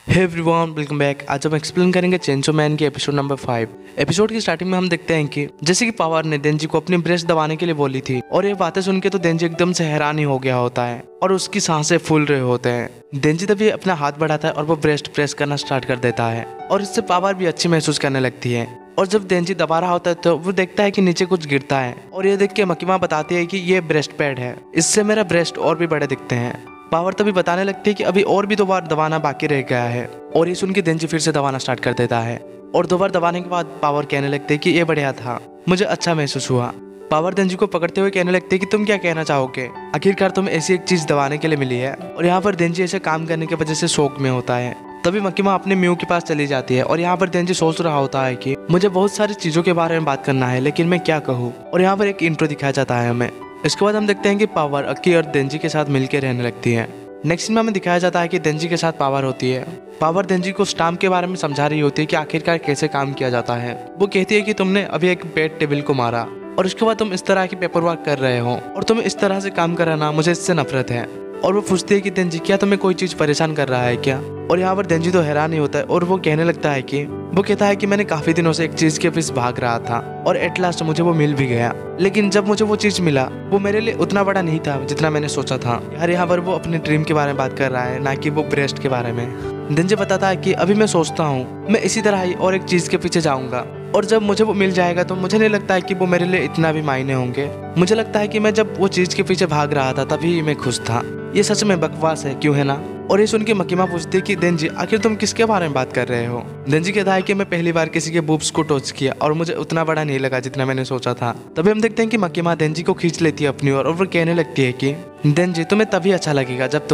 Hey everyone, welcome back. आज हम explain करेंगे चेंसो मैन के एपिसोड नंबर 5। एपिसोड की स्टार्टिंग में हम देखते हैं कि जैसे कि पावर ने देंजी को अपनी ब्रेस्ट दबाने के लिए बोली थी और ये बातें सुन के तो देंजी एकदम से हैरान ही हो गया होता है और उसकी सांसें फूल रहे होते हैं। देंजी तभी अपना हाथ बढ़ाता है और वो ब्रेस्ट प्रेस करना स्टार्ट कर देता है और इससे पावर भी अच्छी महसूस करने लगती है। और जब देंजी दबा रहा होता है तो वो देखता है कि नीचे कुछ गिरता है और ये देख के मकीमा बताती है कि ये ब्रेस्ट पैड है, इससे मेरा ब्रेस्ट और भी बड़े दिखते हैं। पावर तभी बताने लगती है कि अभी और भी 2 बार दबाना बाकी रह गया है और ये सुन के देंजी फिर से दबाना स्टार्ट कर देता है और 2 बार दबाने के बाद पावर कहने लगते है कि ये बढ़िया था, मुझे अच्छा महसूस हुआ। पावर देंजी को पकड़ते हुए कहने लगते है कि तुम क्या कहना चाहोगे, आखिरकार तुम ऐसी एक चीज दबाने के लिए मिली है। और यहाँ पर देंजी ऐसे काम करने की वजह से शौक में होता है। तभी मकीमा अपने म्यू के पास चली जाती है और यहाँ पर देंजी सोच रहा होता है कि मुझे बहुत सारी चीजों के बारे में बात करना है लेकिन मैं क्या कहूँ। और यहाँ पर एक इंट्रो दिखाया जाता है हमें। इसके बाद हम देखते हैं कि पावर अक्की और देंजी के साथ मिलकर रहने लगती है। नेक्स्ट सीन में हमें दिखाया जाता है कि देंजी के साथ पावर होती है। पावर देंजी को स्टाम्प के बारे में समझा रही होती है कि आखिरकार कैसे काम किया जाता है। वो कहती है कि तुमने अभी एक बेड टेबल को मारा और उसके बाद तुम इस तरह की पेपर वर्क कर रहे हो और तुम्हें इस तरह से काम कराना, मुझे इससे नफरत है। और वो पूछती है कि देंजी क्या तुम्हें कोई चीज परेशान कर रहा है क्या। और यहाँ पर देंजी तो हैरान ही होता है और वो कहने लगता है कि वो कहता है कि मैंने काफी दिनों से एक चीज के पीछे भाग रहा था और एट लास्ट मुझे वो मिल भी गया, लेकिन जब मुझे वो चीज मिला वो मेरे लिए उतना बड़ा नहीं था जितना मैंने सोचा था। यार यहाँ पर वो अपने ड्रीम के बारे में बात कर रहा है, ना कि वो ब्रेस्ट के बारे में। देंजी बताता है कि अभी मैं सोचता हूँ मैं इसी तरह ही और एक चीज के पीछे जाऊंगा और जब मुझे वो मिल जाएगा तो मुझे नहीं लगता है कि वो मेरे लिए इतना भी मायने होंगे। मुझे लगता है कि मैं जब वो चीज के पीछे भाग रहा था तभी मैं खुश था। ये सच में बकवास है, क्यों है ना। और ये सुन के मकीमा पूछती है कि देंजी आखिर तुम किसके बारे में बात कर रहे हो। देंजी कहता है कि मैं पहली बार किसी के बूब्स को टच किया और मुझे उतना बड़ा नहीं लगा जितना मैंने सोचा था। तभी हम देखते हैं कि मकीमा देंजी को खींच लेती है अपनी ओर और वो कहने लगती है कि देंजी तुम्हें तभी अच्छा लगेगा जब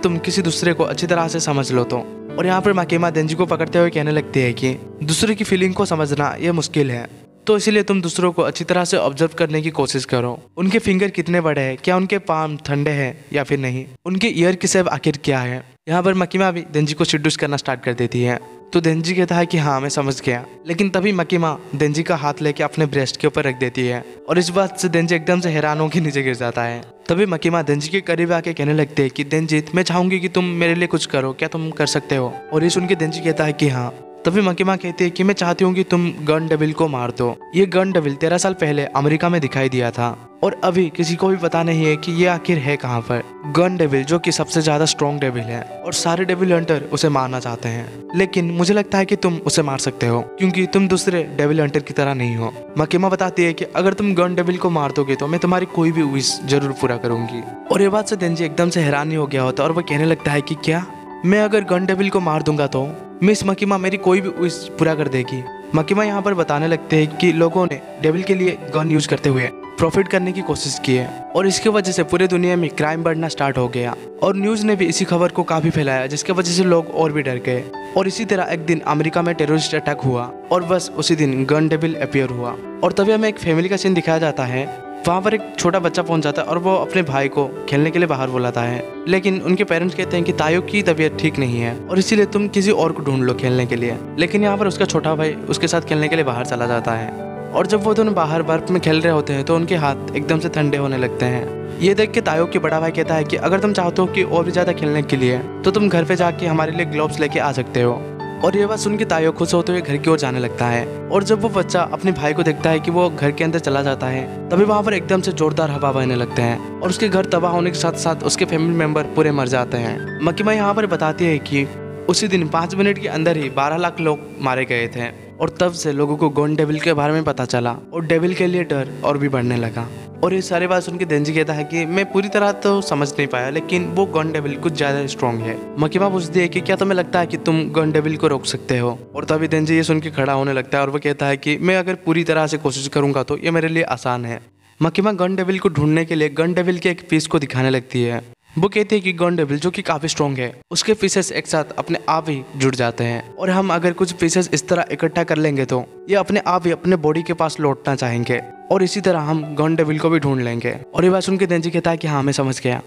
तुम किसी दूसरे को अच्छी तरह से समझ लो तो। और यहाँ पर मकीमा देंजी को पकड़ते हुए कहने लगती है कि दूसरे की फीलिंग को समझना यह मुश्किल है, तो इसीलिए तुम दूसरों को अच्छी तरह से ऑब्जर्व करने की कोशिश करो। उनके फिंगर कितने बड़े हैं, क्या उनके पाम ठंडे हैं या फिर नहीं, उनके ईयर की शेप आखिर क्या है। यहाँ पर मकीमा भी देंजी को सिड्यूस करना स्टार्ट कर देती है। तो देंजी कहता है कि हाँ मैं समझ गया, लेकिन तभी मकीमा देंजी का हाथ लेके अपने ब्रेस्ट के ऊपर रख देती है और इस बात से देंजी एकदम से हैरान होकर नीचे गिर जाता है। तभी मकीमा देंजी के करीब आके कहने लगते है कि देंजी मैं चाहूंगी कि तुम मेरे लिए कुछ करो, क्या तुम कर सकते हो। और ये सुन के देंजी कहता है कि हाँ। तभी मकीमा कहती है कि मैं चाहती हूँ कि तुम गन डेविल को मार दो। ये गन डेविल 13 साल पहले अमेरिका में दिखाई दिया था और अभी किसी को भी पता नहीं है कि ये आखिर है कहाँ पर। गन डेविल जो कि सबसे ज्यादा स्ट्रॉन्ग डेविल है और सारे डेविल हंटर उसे मारना चाहते हैं, लेकिन मुझे लगता है कि तुम उसे मार सकते हो क्योंकि तुम दूसरे डेविल हंटर की तरह नहीं हो। मकीमा बताती है कि अगर तुम गन डेविल को मार दोगे तो मैं तुम्हारी कोई भी विश जरूर पूरा करूंगी। और ये बात से देंजी एकदम से हैरान ही हो गया होता है और वो कहने लगता है कि क्या मैं अगर गन डेविल को मार दूंगा तो मिस मकीमा मेरी कोई भी विश पूरा कर देगी। मकीमा यहाँ पर बताने लगते हैं कि लोगों ने डेविल के लिए गन यूज करते हुए प्रॉफिट करने की कोशिश की है और इसकी वजह से पूरे दुनिया में क्राइम बढ़ना स्टार्ट हो गया और न्यूज ने भी इसी खबर को काफी फैलाया जिसकी वजह से लोग और भी डर गए। और इसी तरह एक दिन अमेरिका में टेररिस्ट अटैक हुआ और बस उसी दिन गन डेविल अपीयर हुआ। और तभी हमें एक फैमिली का सीन दिखाया जाता है। वहाँ पर एक छोटा बच्चा पहुंच जाता है और वो अपने भाई को खेलने के लिए बाहर बुलाता है, लेकिन उनके पेरेंट्स कहते हैं कि तायो की तबीयत ठीक नहीं है और इसीलिए तुम किसी और को ढूंढ लो खेलने के लिए। लेकिन यहाँ पर उसका छोटा भाई उसके साथ खेलने के लिए बाहर चला जाता है और जब वो दोनों बाहर बर्फ में खेल रहे होते हैं तो उनके हाथ एकदम से ठंडे होने लगते हैं। ये देख के तायो के बड़ा भाई कहता है कि अगर तुम चाहते हो कि और भी ज्यादा खेलने के लिए तो तुम घर पे जाके हमारे लिए ग्लोव्स लेके आ सकते हो। और ये बात सुन के तायो खुश होते हुए घर की ओर जाने लगता है और जब वो बच्चा अपने भाई को देखता है कि वो घर के अंदर चला जाता है तभी वहाँ पर एकदम से जोरदार हवा बहने लगते हैं और उसके घर तबाह होने के साथ साथ उसके फैमिली मेंबर पूरे मर जाते हैं। मकीमा यहाँ पर बताती है कि उसी दिन 5 मिनट के अंदर ही 12 लाख लोग मारे गए थे और तब से लोगों को गन डेविल के बारे में पता चला और डेविल के लिए डर और भी बढ़ने लगा। और ये सारी बात सुन के देंजी कहता है कि मैं पूरी तरह तो समझ नहीं पाया, लेकिन वो गन डेविल कुछ ज्यादा स्ट्रॉन्ग है। मकीमा पूछती है कि क्या तुम्हें लगता है कि तुम गन डेविल को रोक सकते हो। और तभी देंजी ये सुन के खड़ा होने लगता है और वो कहता है कि मैं अगर पूरी तरह से कोशिश करूंगा तो ये मेरे लिए आसान है। मकीमा गन डेविल को ढूंढने के लिए गन डेविल के एक पीस को दिखाने लगती है। वो कहते हैं कि गन डेविल जो कि काफी स्ट्रॉन्ग है उसके पीसेस एक साथ अपने आप ही जुड़ जाते हैं और हम अगर कुछ पीसेस इस तरह इकट्ठा कर लेंगे तो ये अपने आप ही अपने बॉडी के पास लौटना चाहेंगे और इसी तरह हम गन डेविल को भी ढूंढ लेंगे। और ये बात सुन के देंजी कहता है कि हाँ मैं समझ गया।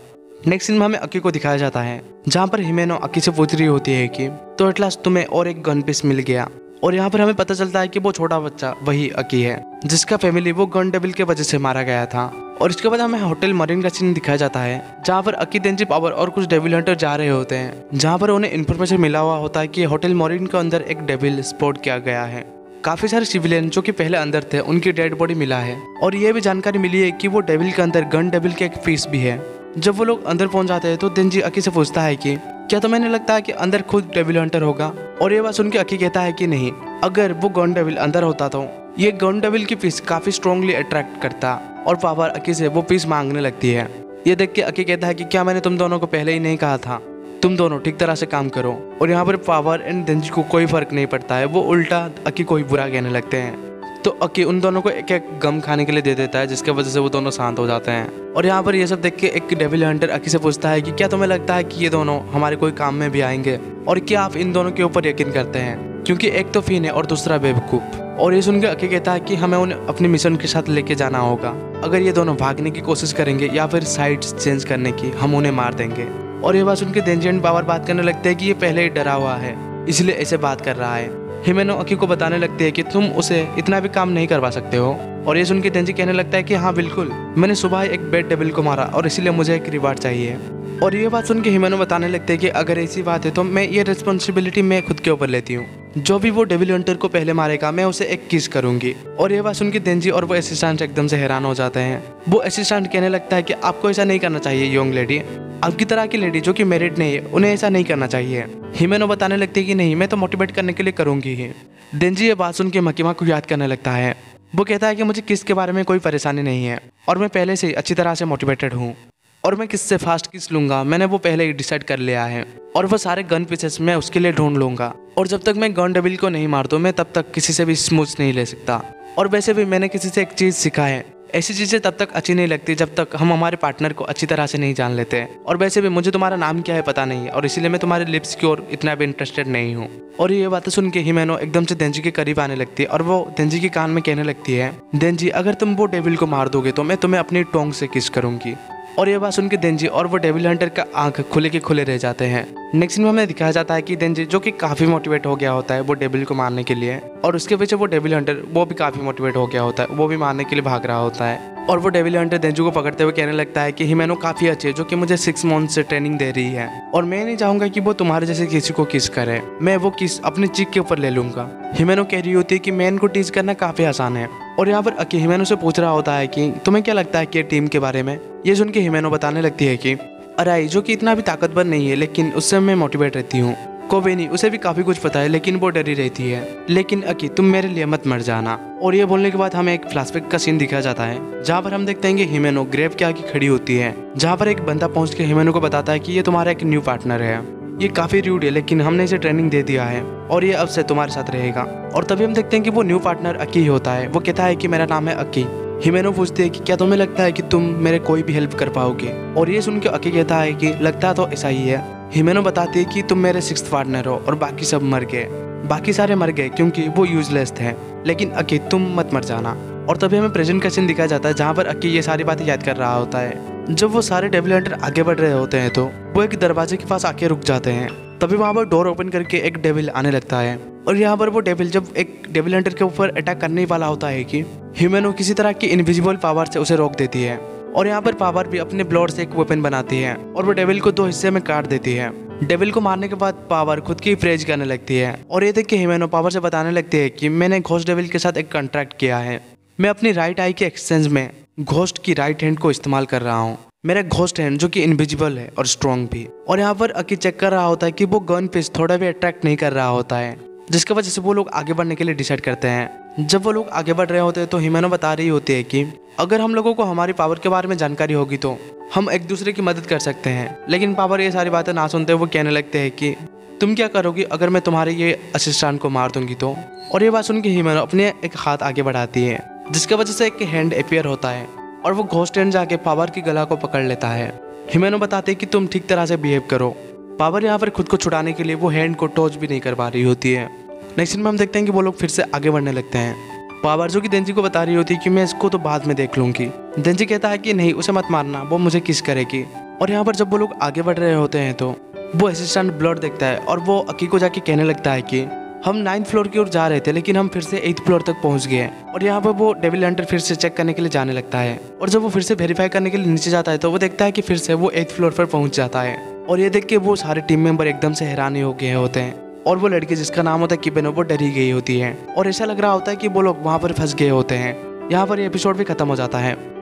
नेक्स्ट सीन में हमें अक्की को दिखाया जाता है जहाँ पर हिमेनो अक्की से पूछ रही होती है कि तो एट लास्ट तुम्हें और एक गन पीस मिल गया और यहाँ पर हमें पता चलता है कि वो छोटा बच्चा वही अकी है जिसका फैमिली वो गन डेविल के वजह से मारा गया था। और इसके बाद हमें होटल मरीन का सीन दिखाया जाता है जहाँ पर अकी, देंजी, पावर और कुछ डेविल हंटर जा रहे होते हैं, जहाँ पर उन्हें इन्फॉर्मेशन मिला हुआ होता है कि होटल मरीन के अंदर एक डेविल स्पॉट किया गया है। काफी सारे सिविलियन जो कि पहले अंदर थे उनकी डेड बॉडी मिला है और ये भी जानकारी मिली है कि वो डेविल के अंदर गन डेविल के एक फीस भी है। जब वो लोग अंदर पहुंच जाते हैं तो देंजी अकी से पूछता है कि क्या तुम्हें नहीं लगता है कि अंदर खुद डेविल हंटर होगा? और ये बात सुन के अकी कहता है कि नहीं, अगर वो गन डेविल अंदर होता तो ये गन डेविल की फीस काफी स्ट्रांगली अट्रैक्ट करता। और पावर अकी से वो फीस मांगने लगती है। ये देख के अकी कहता है कि क्या मैंने तुम दोनों को पहले ही नहीं कहा था, तुम दोनों ठीक तरह से काम करो। और यहाँ पर पावर एंड देंजी को कोई फर्क नहीं पड़ता है, वो उल्टा अकी को ही बुरा कहने लगते हैं। तो अकी उन दोनों को एक एक गम खाने के लिए दे देता है जिसके वजह से वो दोनों शांत हो जाते हैं। और यहाँ पर ये सब देख के एक डेविल हंटर अकी से पूछता है कि क्या तुम्हें लगता है कि ये दोनों हमारे कोई काम में भी आएंगे? और क्या आप इन दोनों के ऊपर यकीन करते हैं, क्योंकि एक तो फिन है और दूसरा बेवकूफ। और ये सुनकर अकी कहता है कि हमें उन्हें अपने मिशन के साथ लेके जाना होगा। अगर ये दोनों भागने की कोशिश करेंगे या फिर साइड्स चेंज करने की, हम उन्हें मार देंगे। और ये बात सुनकर देंजी एंड पावर बात करने लगते हैं कि ये पहले ही डरा हुआ है इसलिए ऐसे बात कर रहा है। हिमेनो अकी को बताने लगती है कि तुम उसे इतना भी काम नहीं करवा सकते हो। और ये सुन के देंजी कहने लगता है कि हाँ बिल्कुल, मैंने सुबह एक बेड डेविल को मारा और इसीलिए मुझे एक रिवार्ड चाहिए। और ये बात सुन के हिमेनो बताने लगते हैं कि अगर ऐसी बात है तो मैं ये रिस्पॉन्सिबिलिटी मैं खुद के ऊपर लेती हूँ। जो भी वो डेविल हंटर को पहले मारेगा मैं उसे एक किस करूंगी। और ये बात सुन के देंजी और वो असिस्टेंट एकदम से हैरान हो जाते हैं। वो असिस्टेंट कहने लगता है कि आपको ऐसा नहीं करना चाहिए यंग लेडी, आपकी तरह की लेडी जो कि मैरिड नहीं है उन्हें ऐसा नहीं करना चाहिए। हिमेनो बताने लगती है कि नहीं, मैं तो मोटिवेट करने के लिए करूंगी ही। देंजी ये बात सुन के मकीमा को याद करने लगता है। वो कहता है कि मुझे किस के बारे में कोई परेशानी नहीं है और मैं पहले से ही अच्छी तरह से मोटिवेटेड हूँ और मैं किससे फास्ट किस लूंगा मैंने वो पहले ही डिसाइड कर लिया है। और वो सारे गन पीसेस मैं उसके लिए ढूंढ लूंगा और जब तक मैं गन डेविल को नहीं मार दूं मैं तब तक किसी से भी स्मूथ नहीं ले सकता। और वैसे भी मैंने किसी से एक चीज़ सीखा है, ऐसी चीज़ें तब तक अच्छी नहीं लगती जब तक हम हमारे पार्टनर को अच्छी तरह से नहीं जान लेते। और वैसे भी मुझे तुम्हारा नाम क्या है पता नहीं है और इसीलिए मैं तुम्हारे लिप्स की ओर इतना भी इंटरेस्टेड नहीं हूँ। और ये बातें सुन के हिमेनो एकदम से देंजी के करीब आने लगती है और वो देंजी के कान में कहने लगती है, देंजी अगर तुम वो डेविल को मार दोगे तो मैं तुम्हें अपनी टोंग से किस करूंगी। और ये बात सुन के देंजी और वो डेविल हंटर का आंख खुले के खुले रह जाते हैं। नेक्स्ट सीन में हमें दिखाया जाता है कि देंजी जो कि काफी मोटिवेट हो गया होता है वो डेविल को मारने के लिए और उसके पीछे वो डेविल हंटर वो भी काफी मोटिवेट हो गया होता है, वो भी मारने के लिए भाग रहा होता है। और वो डेविल हंटर देंजू को पकड़ते हुए कहने लगता है कि हिमेनो काफी अच्छी है जो कि मुझे 6 मंथ से ट्रेनिंग दे रही है और मैं नहीं चाहूंगा कि वो तुम्हारे जैसे किसी को किस करे, मैं वो किस अपनी चीख के ऊपर ले लूंगा। हिमेनो कह रही होती है कि मैन को टीज करना काफी आसान है। और यहाँ पर अकी हिमेनो से पूछ रहा होता है कि तुम्हें क्या लगता है कि टीम के बारे में। ये सुन के हिमेनो बताने लगती है कि अराई जो कि इतना भी ताकतवर नहीं है लेकिन उससे मैं मोटिवेट रहती हूँ। कोवेनी उसे भी काफी कुछ पता है लेकिन वो डरी रहती है। लेकिन अकी तुम मेरे लिए मत मर जाना। और ये बोलने के बाद हमें एक फ्लैशबैक का सीन दिखाया जाता है जहाँ पर हम देखते हैं कि हिमेनो ग्रेव के आगे खड़ी होती है, जहाँ पर एक बंदा पहुंच के हिमेनो को बताता है कि ये तुम्हारा एक न्यू पार्टनर है, ये काफी रूड है लेकिन हमने इसे ट्रेनिंग दे दिया है और ये अब से तुम्हारे साथ रहेगा। और तभी हम देखते हैं कि वो न्यू पार्टनर अकी ही होता है। वो कहता है कि मेरा नाम है अकी। हिमेनो पूछती है कि क्या तुम्हें लगता है कि तुम मेरे कोई भी हेल्प कर पाओगे। और ये सुन के अकी कहता है कि लगता तो ऐसा ही है। हिमेनो बताती है कि तुम मेरे 6th पार्टनर हो और बाकी सब मर गए, बाकी सारे मर गए क्योंकि वो यूजलेस थे, लेकिन अकी तुम मत मर जाना। और तभी हमें प्रेजेंट का सीन दिखाया जाता है जहाँ पर अकी ये सारी बातें याद कर रहा होता है। जब वो सारे डेविल हंटर आगे बढ़ रहे होते हैं तो वो एक दरवाजे के पास आके रुक जाते हैं। तभी वहाँ पर डोर ओपन करके एक डेविल आने लगता है और यहाँ पर वो डेविल जब एक डेविल हंटर के ऊपर अटैक करने वाला होता है कि हिमेनो किसी तरह की इनविजिबल पावर से उसे रोक देती है। और यहाँ पर पावर भी अपने ब्लड से एक वेपन बनाती है और वो डेविल को 2 हिस्से में काट देती है। डेविल को मारने के बाद पावर खुद की फ्रेज करने लगती है और ये देख के हिमेनो पावर से बताने लगती है कि मैंने घोस्ट डेविल के साथ एक कॉन्ट्रैक्ट किया है, मैं अपनी राइट आई के एक्सचेंज में घोस्ट की राइट हैंड को इस्तेमाल कर रहा हूँ, मेरा घोस्ट हैंड जो कि इनविजिबल है और स्ट्रॉन्ग भी। और यहाँ पर अकी चेक कर रहा होता है कि वो गन पीस थोड़ा भी अट्रैक्ट नहीं कर रहा होता है, जिसकी वजह से वो लोग आगे बढ़ने के लिए डिसाइड करते हैं। जब वो लोग आगे बढ़ रहे होते हैं तो हिमेनो बता रही होती है कि अगर हम लोगों को हमारी पावर के बारे में जानकारी होगी तो हम एक दूसरे की मदद कर सकते हैं। लेकिन पावर ये सारी बातें ना सुनते वो कहने लगते हैं कि तुम क्या करोगी अगर मैं तुम्हारे ये असिस्टेंट को मार दूंगी तो। और ये बात सुन के हिमेनो अपने एक हाथ आगे बढ़ाती है जिसकी वजह से एक हैंड अपीयर होता है और वो घोस्ट हैंड जाके पावर की गला को पकड़ लेता है। हिमेनो बताते हैं कि तुम ठीक तरह से बिहेव करो। पावर यहाँ पर खुद को छुड़ाने के लिए वो हैंड को टच भी नहीं कर पा रही होती है। नेक्स्ट सीन में हम देखते हैं कि वो लोग फिर से आगे बढ़ने लगते हैं। पावर जो कि देंजी को बता रही होती है कि मैं इसको तो बाद में देख लूंगी। देंजी कहता है कि नहीं उसे मत मारना, वो मुझे किस करेगी। और यहाँ पर जब वो लोग आगे बढ़ रहे होते हैं तो वो असिस्टेंट ब्लड देखता है और वो अकी को जाके कहने लगता है कि हम 9th फ्लोर की ओर जा रहे थे, लेकिन हम फिर से 8th फ्लोर तक पहुंच गए हैं। और यहाँ पर वो डेविल हंटर फिर से चेक करने के लिए जाने लगता है। और जब वो फिर से वेरीफाई करने के लिए नीचे जाता है तो वो देखता है कि फिर से वो 8th फ्लोर पर पहुंच जाता है। और ये देख के वो सारे टीम मेंबर एकदम से हैरान हो गए होते हैं। और वो लड़की जिसका नाम होता है किबेनो, वो डरी गई होती है और ऐसा लग रहा होता है कि वो लोग वहाँ पर फंस गए होते हैं। यहाँ पर ये एपिसोड भी खत्म हो जाता है।